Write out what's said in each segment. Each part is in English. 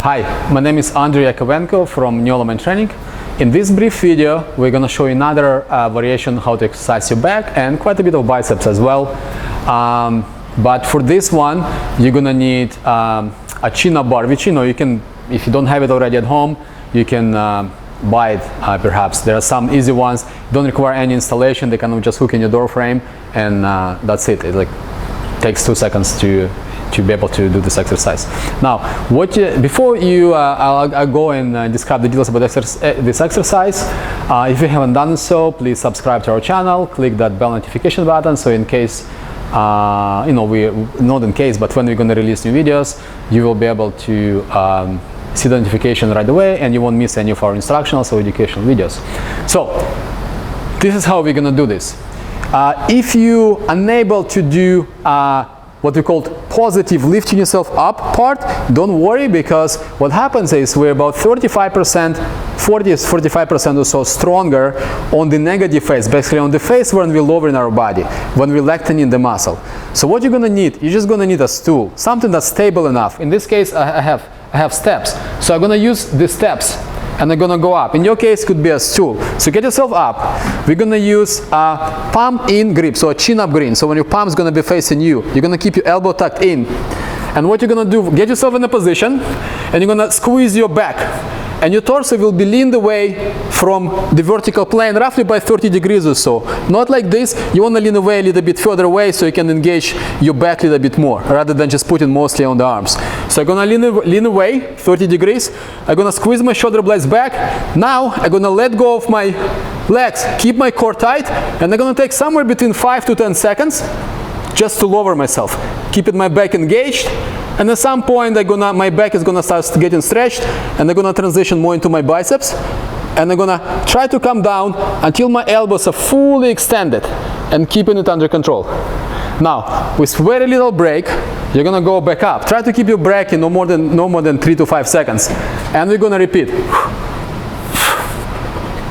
Hi, my name is Andrei Yakovenko from New Element Training. In this brief video, we're going to show you another variation how to exercise your back and quite a bit of biceps as well. But for this one, you're going to need a chin-up bar, which you can, if you don't have it already at home, you can buy it perhaps. There are some easy ones, don't require any installation. They can just hook in your door frame, and that's it. It takes 2 seconds to be able to do this exercise. Now, before I'll go and describe the details about this exercise. If you haven't done so, please subscribe to our channel, click that bell notification button, so in case, not in case, but when we're going to release new videos, you will be able to see the notification right away, and you won't miss any of our instructional or educational videos. So, this is how we're going to do this. If you're unable to do what we call positive lifting yourself up part, don't worry, because what happens is we're about 45% or so stronger on the negative phase, basically on the phase when we're lowering our body, when we're lengthening the muscle. So what you're going to need, you're just going to need a stool, something that's stable enough. In this case, I have steps. So I'm going to use the steps and I'm going to go up. In your case, it could be a stool. So get yourself up. We're going to use a palm in grip, so a chin up grip. So when your palm is going to be facing you, you're going to keep your elbow tucked in. And what you're going to do, get yourself in a position and you're going to squeeze your back. And your torso will be leaned away from the vertical plane roughly by 30 degrees or so. Not like this. You want to lean away a little bit further away so you can engage your back a little bit more, rather than just putting mostly on the arms. So I'm going to lean away 30 degrees. I'm going to squeeze my shoulder blades back. Now I'm going to let go of my legs, keep my core tight, and I'm going to take somewhere between 5 to 10 seconds just to lower myself. Keeping my back engaged. And at some point, my back is gonna start getting stretched, and I'm gonna transition more into my biceps, and I'm gonna try to come down until my elbows are fully extended, and keeping it under control. Now, with very little break, you're gonna go back up. Try to keep your break in no more than 3 to 5 seconds, and we're gonna repeat.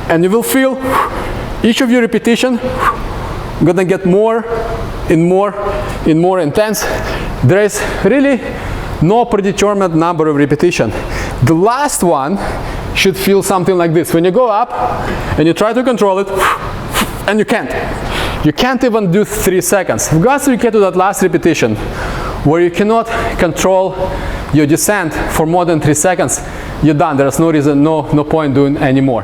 And you will feel each of your repetition gonna get more and more intense. There is really no predetermined number of repetition. The last one should feel something like this. When you go up and you try to control it, and you can't. You can't even do 3 seconds. Once you get to that last repetition, where you cannot control your descent for more than 3 seconds, you're done. There's no reason, no point doing any more.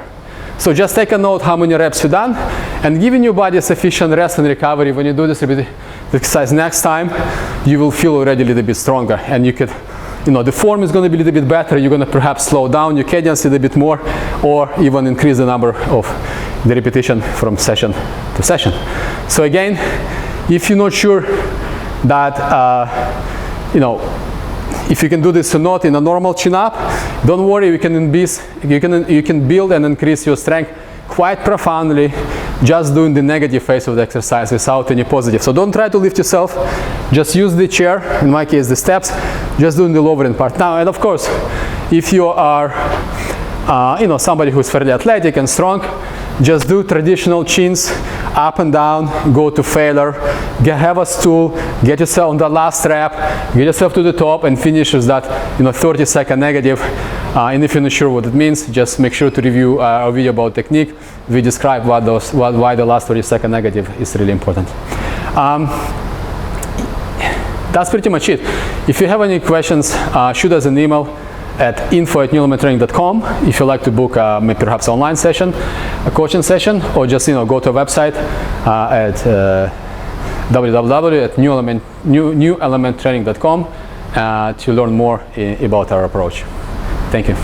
So just take a note how many reps you've done, and giving your body sufficient rest and recovery. When you do this exercise next time, you will feel already a little bit stronger, and you could, the form is going to be a little bit better. You're going to perhaps slow down your cadence a little bit more, or even increase the number of the repetition from session to session. So again, if you're not sure that, if you can do this or not in a normal chin-up, don't worry, you can build and increase your strength quite profoundly just doing the negative phase of the exercise without any positive. So don't try to lift yourself, just use the chair, in my case the steps, just doing the lowering part. Now, and of course, if you are somebody who's fairly athletic and strong, just do traditional chins, up and down, go to failure, have a stool, get yourself on the last rep, get yourself to the top, and finish with that 30-second negative. And if you're not sure what it means, just make sure to review our video about technique. We describe why the last 30-second negative is really important. That's pretty much it. If you have any questions, shoot us an email at info@newelementtraining.com if you'd like to book perhaps an online session, a coaching session, or just go to our website at www.newelementtraining.com to learn more about our approach. Thank you.